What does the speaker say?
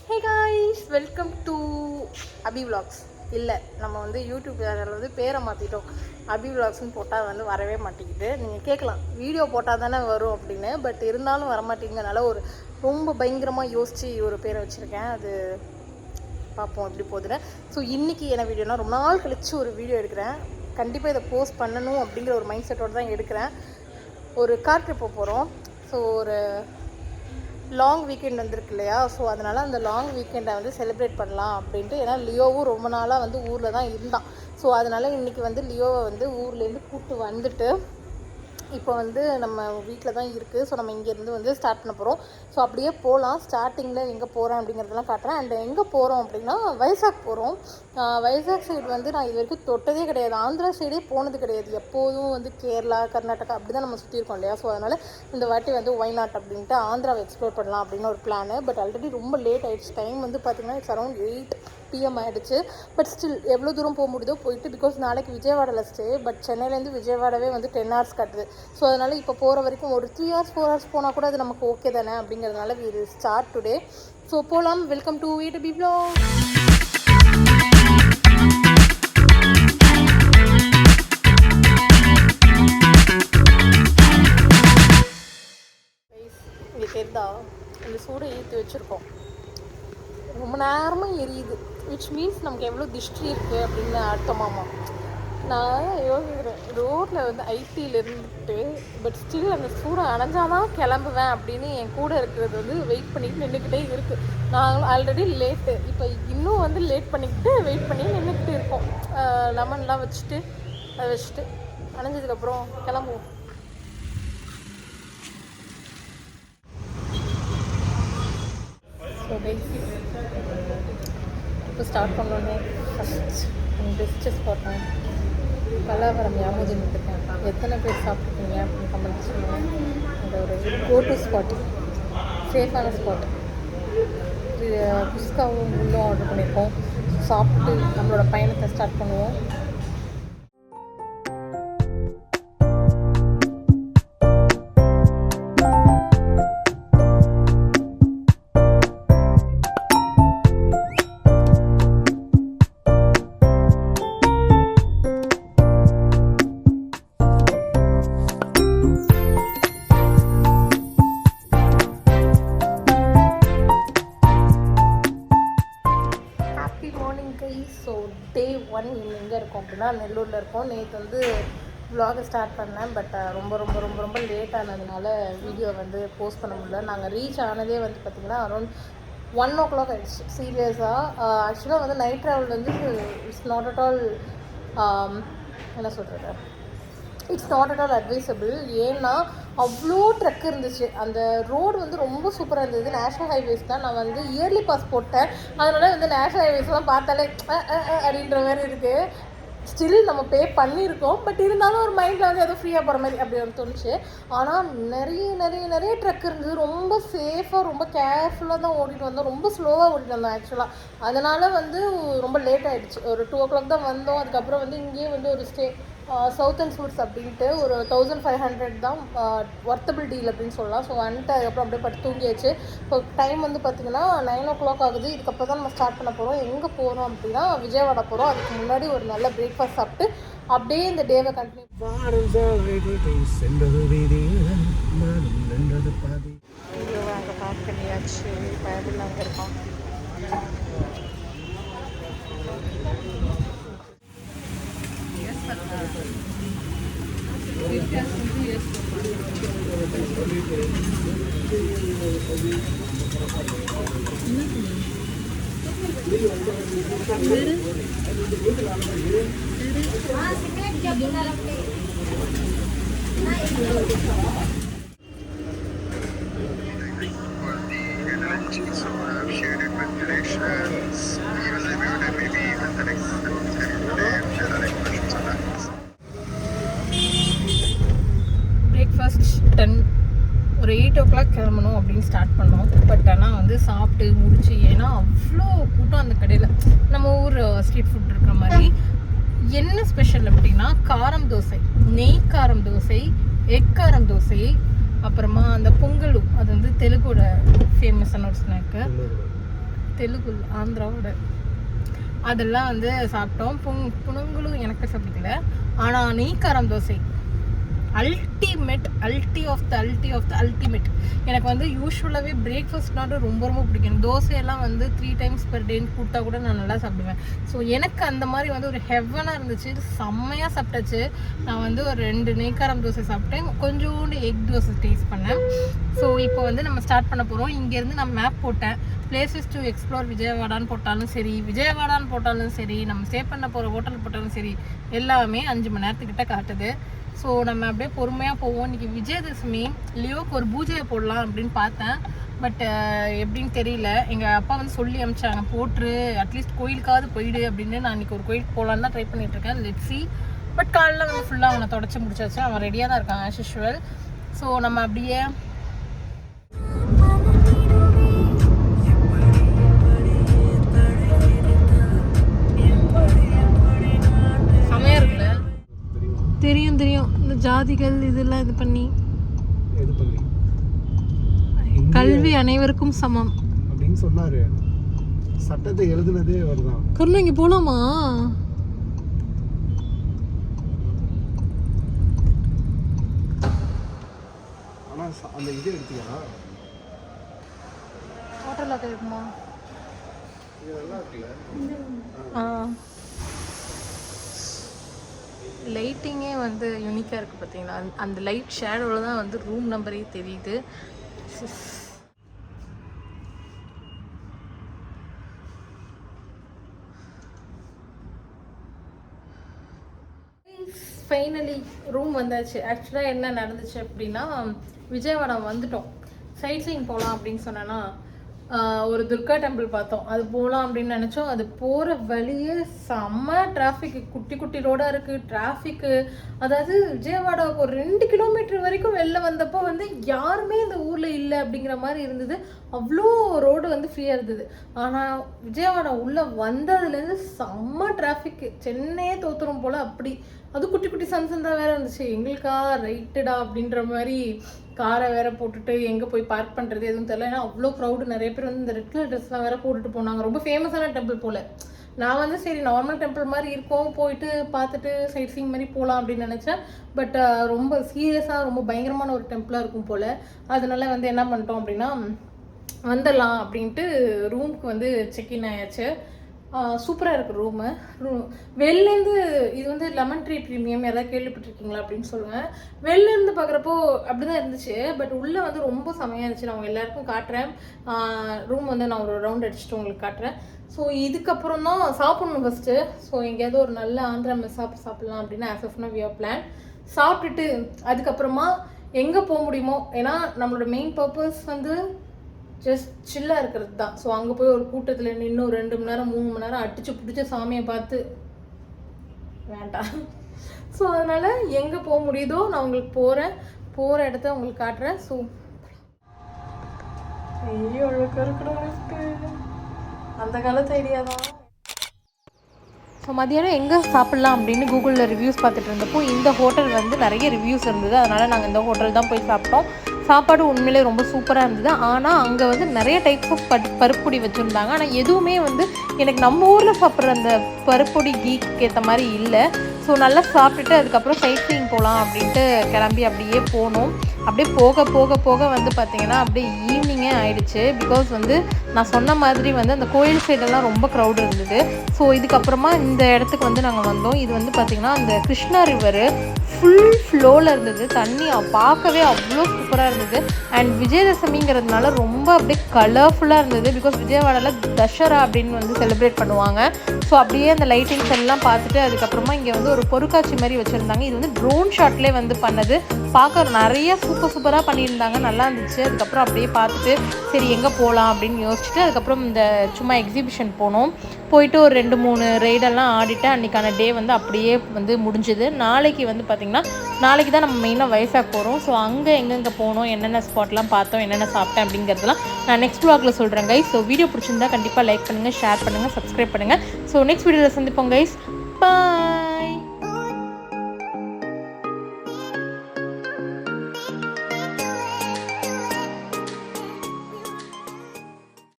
Hey guys, welcome to Abhi vlogs. இல்லை, நம்ம வந்து யூடியூப் சேனல் வந்து பேரை மாற்றிட்டோம். அபி விலாக்ஸ்னு போட்டால் வந்து வரவே மாட்டேங்குது. நீங்கள் கேட்கலாம், வீடியோ போட்டால் தானே வரும் அப்படின்னு. பட் இருந்தாலும் வரமாட்டேங்கிறனால ஒரு ரொம்ப பயங்கரமாக யோசித்து ஒரு பேரை வச்சுருக்கேன். அது பார்ப்போம் எப்படி போகுதுன்னு. ஸோ இன்றைக்கி என்ன வீடியோனா, ரொம்ப நாள் கழித்து ஒரு வீடியோ எடுக்கிறேன். கண்டிப்பாக இதை போஸ்ட் பண்ணணும் அப்படிங்கிற ஒரு மைண்ட் செட்டோடு தான் எடுக்கிறேன். ஒரு கார் ட்ரிப் போகிறோம். ஸோ ஒரு லாங் வீக்கெண்ட் வந்துருக்கு இல்லையா, ஸோ அதனால் அந்த லாங் வீக்கெண்டை வந்து செலிப்ரேட் பண்ணலாம் அப்படின்ட்டு. ஏன்னா லியோவும் ரொம்ப நாளாக வந்து ஊரில் தான் இருந்தான். ஸோ அதனால் இன்றைக்கி வந்து லியோவை வந்து ஊர்லேருந்து கூப்பிட்டு வந்துட்டு இப்போ வந்து நம்ம வீட்டில் தான் இருக்குது. ஸோ நம்ம இங்கேருந்து வந்து ஸ்டார்ட் பண்ண போகிறோம். ஸோ அப்படியே போகலாம். ஸ்டார்டிங்கில் எங்கே போகிறேன் அப்படிங்கிறதெல்லாம் காட்டுறேன். அண்ட் எங்கே போகிறோம் அப்படின்னா வைசாக் போகிறோம். வைசாக் சைடு வந்து நான் இது வரைக்கும் தொட்டதே கிடையாது. ஆந்திரா சைடே போனது கிடையாது. எப்போதும் வந்து கேரளா, கர்நாடகா அப்படி தான் நம்ம சுற்றி இருக்கோம் இல்லையா. ஸோ அதனால் இந்த வாட்டி வந்து ஒய்நாட் அப்படின்ட்டு ஆந்திராவை எக்ஸ்ப்ளோர் பண்ணலாம் அப்படின்னு ஒரு பிளான். பட் ஆல்ரெடி ரொம்ப லேட் ஆகிடுச்சு. டைம் வந்து பார்த்திங்கன்னா இட்ஸ் அரௌண்ட் 8 PM ஆகிடுச்சு. பட் ஸ்டில் எவ்வளோ தூரம் போக முடியுதோ போயிட்டு, பிகாஸ் நாளைக்கு விஜயவாடாவில் ஸ்டே. பட் சென்னையிலேருந்து விஜயவாடாவே வந்து 10 hours கட்டுது. ஸோ அதனால் இப்போ போகிற வரைக்கும் ஒரு 3 hours 4 hours போனால் கூட அது நமக்கு ஓகே தானே அப்படிங்கிறதுனால we will start today. So போகலாம். Welcome to VTB vlog. இங்கே தெரிதா, இந்த சூடை ஏற்றி வச்சுருக்கோம். ரொம்ப நேரமாக எரியுது. விச் மீன்ஸ் நமக்கு எவ்வளோ திஷ்டி இருக்குது அப்படின்னு அர்த்தமாமா. நான் யோசிக்கிறேன், ரோட்டில் வந்து ஐடியில் இருந்துட்டு பட் ஸ்டில் அந்த சூடை அணைஞ்சாதான் கிளம்புவேன் அப்படின்னு என் கூட இருக்கிறது வந்து வெயிட் பண்ணிட்டு நின்றுக்கிட்டே இருக்குது. நாங்களும் ஆல்ரெடி லேட்டு, இப்போ இன்னும் வந்து லேட் பண்ணிக்கிட்டு வெயிட் பண்ணி நின்றுக்கிட்டு இருக்கோம். லெமன்லாம் வச்சுட்டு அதை வச்சுட்டு அணைஞ்சதுக்கப்புறம் கிளம்புவோம். ஸோ இப்போ ஸ்டார்ட் பண்ணோன்னே ஃபஸ்ட் பெஸ்ட்டு ஸ்பாட்னா பல்லாவரம் ஞாபகம் இருக்கேன். எத்தனை பேர் சாப்பிட்ருக்கீங்க அப்படின்னு கமெண்ட் சொல்லுவேன். அந்த ஒரு கோ டு ஸ்பாட்டு, சேஃபான ஸ்பாட்டு. குஸ்காவும் உள்ளும் ஆர்டர் பண்ணியிருக்கோம். சாப்பிட்டு நம்மளோட பயணத்தை ஸ்டார்ட் பண்ணுவோம். ஸோ டே 1 எங்கே இருக்கோம் அப்படின்னா நெல்லூரில் இருக்கோம். நேற்று வந்து vlog ஸ்டார்ட் பண்ணேன். பட் ரொம்ப ரொம்ப ரொம்ப ரொம்ப லேட் ஆனதுனால வீடியோ வந்து போஸ்ட் பண்ண முடியல. நாங்கள் ரீச் ஆனதே வந்து பார்த்திங்கன்னா அரௌண்ட் 1 o'clock ஆகிடுச்சு. சீரியஸாக ஆக்சுவலாக வந்து நைட் ட்ராவல் வந்து இட்ஸ் நாட் அட் ஆல் என்ன சொல்கிறது, it's not at all advisable. ஏன்னா அவ்வளோ ட்ரக் இருந்துச்சு. அந்த ரோடு வந்து ரொம்ப சூப்பராக இருந்தது. நேஷ்னல் ஹைவேஸ் தான். நான் வந்து இயர்லி பாஸ் போட்டேன். அதனால வந்து நேஷ்னல் ஹைவேஸ்லாம் பார்த்தாலே அப்படின்ற மாதிரி இருக்குது. ஸ்டில் நம்ம பே பண்ணியிருக்கோம். பட் இருந்தாலும் ஒரு மைண்டில் வந்து ஏதோ ஃப்ரீயாக போகிற மாதிரி அப்படி வந்து தோணுச்சு. ஆனால் நிறைய நிறைய நிறைய ட்ரக் இருந்தது. ரொம்ப சேஃபாக ரொம்ப கேர்ஃபுல்லாக தான் ஓட்டிகிட்டு வந்தோம். ரொம்ப ஸ்லோவாக ஓட்டிகிட்டு வந்தோம் ஆக்சுவலாக. அதனால் வந்து ரொம்ப லேட் ஆகிடுச்சு. ஒரு 2 o'clock தான் வந்தோம். அதுக்கப்புறம் வந்து இங்கேயே வந்து ஒரு ஸ்டே சவுத் அண்ட் ஸ்வீட்ஸ் அப்படின்ட்டு ஒரு 1500 தான் ஒர்த்தபிள் டீல் அப்படின்னு சொல்லலாம். ஸோ வந்துட்டு அதுக்கப்புறம் அப்படியே பட்டு தூங்கியாச்சு. இப்போ டைம் வந்து பார்த்திங்கன்னா 9 o'clock ஆகுது. இதுக்கப்புறம் தான் நம்ம ஸ்டார்ட் பண்ண போகிறோம். எங்கே போகிறோம் அப்படின்னா விஜயவாடா போகிறோம். அதுக்கு முன்னாடி ஒரு நல்ல பிரேக்ஃபாஸ்ட் சாப்பிட்டு அப்படியே இந்த டேவை கண்டினியூ. அங்கே பார்க் பண்ணியாச்சு. பயபிள் அங்கே இருக்கோம். பிரேக்ஃபாஸ்ட் 10 ஒரு 8 o'clock கிளம்பணும் அப்படின்னு ஸ்டார்ட் பண்ணோம். பட் ஆனால் வந்து சாப்பிட்டு முடிச்சு, ஏன்னா அவ்வளோ கூட்டம் அந்த கடையில். நம்ம ஊர் ஸ்ட்ரீட் ஃபுட் இருக்கிற மாதிரி. என்ன ஸ்பெஷல் அப்படின்னா காரம் தோசை, நெய் காரம் தோசை, எக் காரம் தோசை, அப்புறமா அந்த பொங்கலு, அது வந்து தெலுங்கோட ஃபேமஸான ஒரு ஸ்நாக்கு. தெலுங்கு ஆந்திராவோட அதெல்லாம் வந்து சாப்பிட்டோம். புனங்குலும் எனக்கு சாப்பிடல. ஆனால் நெய்க்காரம் தோசை அல்டிமேட், அல்டிமேட். எனக்கு வந்து யூஸ்வலாகவே பிரேக்ஃபாஸ்ட்னாலும் ரொம்ப ரொம்ப பிடிக்கும். தோசையெல்லாம் வந்து 3 times per day கொடுத்தா கூட நான் நல்லா சாப்பிடுவேன். ஸோ எனக்கு அந்த மாதிரி வந்து ஒரு ஹெவனாக இருந்துச்சு. செம்மையாக சாப்பிட்டாச்சு. நான் வந்து ஒரு 2 நெய்க்காரம் தோசை சாப்பிட்டேன், கொஞ்சோண்டு எக் தோசை டேஸ்ட் பண்ணேன். ஸோ இப்போ வந்து நம்ம ஸ்டார்ட் பண்ண போகிறோம். இங்கேருந்து நான் மேப் போட்டேன், பிளேசஸ் டு எக்ஸ்ப்ளோர் விஜயவாடான்னு போட்டாலும் சரி, விஜயவாடான்னு போட்டாலும் சரி, நம்ம ஸ்டே பண்ண போகிற ஹோட்டல் போட்டாலும் சரி, எல்லாமே 5 மணி நேரத்துக்கிட்ட காட்டுது. ஸோ நம்ம அப்படியே பொறுமையாக போவோம். இன்றைக்கி விஜயதசமி, லியோக்கு ஒரு பூஜையை போடலாம் அப்படின்னு பார்த்தேன். பட் எப்படின்னு தெரியல. எங்கள் அப்பா வந்து சொல்லி அனுப்பிச்சாங்க, போட்டுரு அட்லீஸ்ட் கோயிலுக்காவது போயிடு அப்படின்னு. நான் இன்றைக்கி ஒரு கோயிலுக்கு போகலான்னு தான் ட்ரை பண்ணிகிட்ருக்கேன். Let's see. பட் காலையில் வந்து ஃபுல்லாக அவனை தொடச்சி முடிச்சாச்சு. அவன் ரெடியாக தான் இருக்கான் ஆஸ் யூஷுவல். ஸோ நம்ம அப்படியே தெரியும் இந்த ஜாதிகள் இதெல்லாம் இது பண்ணி கல்வி அனைவருக்கும் சமம் அப்படின்னு சொன்னாரு. சட்டத்தை எழுதுனதே அவர்தான். கருணா இங்க போலாமா? ஆனா அந்த இது எடுத்தியா? ஹோட்டல்ல இருக்குமா? இதெல்லாம் இருக்குல்ல. லைட்டிங்கே வந்து யூனிக்காக இருக்குது பார்த்தீங்களா? அந்த லைட் ஷேடோவில் தான் வந்து ரூம் நம்பரே தெரியுது. ஃபைனலி ரூம் வந்தாச்சு. ஆக்சுவலாக என்ன நடந்துச்சு அப்படின்னா, விஜயவாடா வந்துட்டோம். சைட் சீயிங் போகலாம் அப்படின்னு சொன்னேன்னா, ஒரு துர்கா டெம்பிள் பார்த்தோம். அது போகலாம் அப்படின்னு நினச்சோம். அது போகிற வழியே செம்ம டிராஃபிக்கு, குட்டி குட்டி ரோடாக இருக்குது டிராஃபிக்கு. அதாவது விஜயவாடாவுக்கு ஒரு 2 கிலோமீட்டர் வரைக்கும் வெளில வந்தப்போ வந்து யாருமே இந்த ஊரில் இல்லை அப்படிங்கிற மாதிரி இருந்தது. அவ்வளோ ரோடு வந்து ஃப்ரீயாக இருந்தது. ஆனால் விஜயவாடா உள்ளே வந்ததுலேருந்து செம்ம டிராஃபிக்கு, சென்னையே தோத்துரும் போல் அப்படி. அது குட்டி குட்டி சன்சந்தாக வேறு இருந்துச்சு. எங்களுக்கா ரைட்டுடா அப்படின்ற மாதிரி காரை வேற போட்டுட்டு எங்கே போய் பார்க் பண்ணுறது எதுவும் தெரியல. ஏன்னா அவ்வளோ க்ரௌடு. நிறைய பேர் வந்து இந்த ரெட் கலர் ட்ரெஸ்லாம் வேற போட்டுட்டு போனாங்க. ரொம்ப ஃபேமஸான டெம்பிள் போல். நான் வந்து சரி நார்மல் டெம்பிள் மாதிரி இருக்கும், போயிட்டு பார்த்துட்டு சைட் சீயிங் மாதிரி போகலாம் அப்படின்னு நினச்சேன். பட் ரொம்ப சீரியஸாக ரொம்ப பயங்கரமான ஒரு டெம்பிளாக இருக்கும் போல். அதனால வந்து என்ன பண்ணிட்டோம் அப்படின்னா, வந்துடலாம் அப்படின்ட்டு ரூமுக்கு வந்து செக்இன் ஆயாச்சு. சூப்பராக இருக்குது வெளிலேருந்து. இது வந்து லெமன் ட்ரீ ப்ரீமியம், எதாவது கேள்விப்பட்டிருக்கீங்களா அப்படின்னு சொல்லுவேன். வெளிலேருந்து பார்க்குறப்போ அப்படி தான் இருந்துச்சு. பட் உள்ளே வந்து ரொம்ப செமையாக இருந்துச்சு. நான் உங்கள் எல்லாருக்கும் காட்டுறேன். ரூம் வந்து நான் ஒரு ரவுண்ட் அடிச்சுட்டு உங்களுக்கு காட்டுறேன். ஸோ இதுக்கப்புறம் தான் சாப்பிட்ணும் ஃபஸ்ட்டு. ஸோ எங்கேயாவது ஒரு நல்ல ஆந்திரா மெஸ் சாப்பிடலாம் அப்படின்னு as of now we are plan. சாப்பிட்டுட்டு அதுக்கப்புறமா எங்கே போக முடியுமோ, ஏன்னா நம்மளோட மெயின் பர்பஸ் வந்து ஜஸ்ட் சில்லாக இருக்கிறது தான். ஸோ அங்கே போய் ஒரு கூட்டத்தில் நின்று 2 மணி நேரம் 3 மணி நேரம் அடித்து பிடிச்ச சாமியை பார்த்து வேண்டாம். ஸோ அதனால் எங்கே போக முடியுதோ நான் உங்களுக்கு போகிற இடத்த உங்களுக்கு காட்டுறேன். ஸோ ஐயோ அந்த காலத்து ஐடியா தான். ஸோ மதியானம் எங்கே சாப்பிட்லாம் அப்படின்னு கூகுளில் ரிவ்யூஸ் பார்த்துட்டு இருந்தப்போ இந்த ஹோட்டல் வந்து நிறைய ரிவ்யூஸ் இருந்தது. அதனால் நாங்கள் இந்த ஹோட்டல் தான் போய் சாப்பிட்டோம். சாப்பாடு உண்மையிலே ரொம்ப சூப்பராக இருந்தது. ஆனால் அங்கே வந்து நிறைய டைப்ஸ் ஆஃப் பருப்பொடி வச்சுருந்தாங்க. ஆனால் எதுவுமே வந்து எனக்கு நம்ம ஊரில் சாப்பிட்ற அந்த பருப்பொடி கீக்கு ஏற்ற மாதிரி இல்லை. ஸோ நல்லா சாப்பிட்டுட்டு அதுக்கப்புறம் சைட் சீயிங் போகலாம் அப்படின்ட்டு கிளம்பி அப்படியே போனோம். அப்படியே போக போக போக வந்து பார்த்திங்கன்னா அப்படியே ஈவினிங்கே ஆயிடுச்சு. பிகாஸ் வந்து நான் சொன்ன மாதிரி வந்து அந்த கோயில் சைடெல்லாம் ரொம்ப க்ரௌடு இருந்தது. ஸோ இதுக்கப்புறமா இந்த இடத்துக்கு வந்து நாங்கள் வந்தோம். இது வந்து பார்த்திங்கன்னா அந்த கிருஷ்ணா ரிவரு ஃபுல் ஃப்ளோவில் இருந்தது. தண்ணி பார்க்கவே அவ்வளோ சூப்பராக இருந்தது. அண்ட் விஜயதசமிங்கிறதுனால ரொம்ப அப்படியே கலர்ஃபுல்லாக இருந்தது. பிகாஸ் விஜயவாடாவில் தசரா அப்படின்னு வந்து செலிப்ரேட் பண்ணுவாங்க. ஸோ அப்படியே அந்த லைட்டிங்ஸ் எல்லாம் பார்த்துட்டு அதுக்கப்புறமா இங்கே வந்து ஒரு பொருட்காட்சி மாதிரி வச்சுருந்தாங்க. இது வந்து ட்ரோன் ஷாட்லேயே வந்து பண்ணது. பார்க்க நிறைய சூப்பராக பண்ணியிருந்தாங்க, நல்லா இருந்துச்சு. அதுக்கப்புறம் அப்படியே பார்த்துட்டு சரி எங்கே போகலாம் அப்படின்னு யோசிச்சுட்டு அதுக்கப்புறம் இந்த சும்மா எக்ஸிபிஷன் போனோம். போயிட்டு ஒரு 2-3 ரைடெல்லாம் ஆடிட்டு அன்றைக்கான டே வந்து அப்படியே வந்து முடிஞ்சுது. நாளைக்கு வந்து பார்த்திங்கன்னா நாளைக்கு தான் நம்ம மெயினாக வைசாக் போகிறோம். ஸோ அங்கே எங்கெங்கே போனோம், என்னென்ன ஸ்பாட்லாம் பார்த்தோம், என்னென்ன சாப்பிட்டேன் அப்படிங்கிறதுலாம் நான் நெக்ஸ்ட் vlogல சொல்கிறேன் கைஸ். ஸோ வீடியோ பிடிச்சிருந்தா கண்டிப்பாக லைக் பண்ணுங்கள், ஷேர் பண்ணுங்கள், சப்ஸ்கிரைப் பண்ணுங்கள். ஸோ நெக்ஸ்ட் வீடியோவில் சந்திப்போம் கைஸ். பாய்.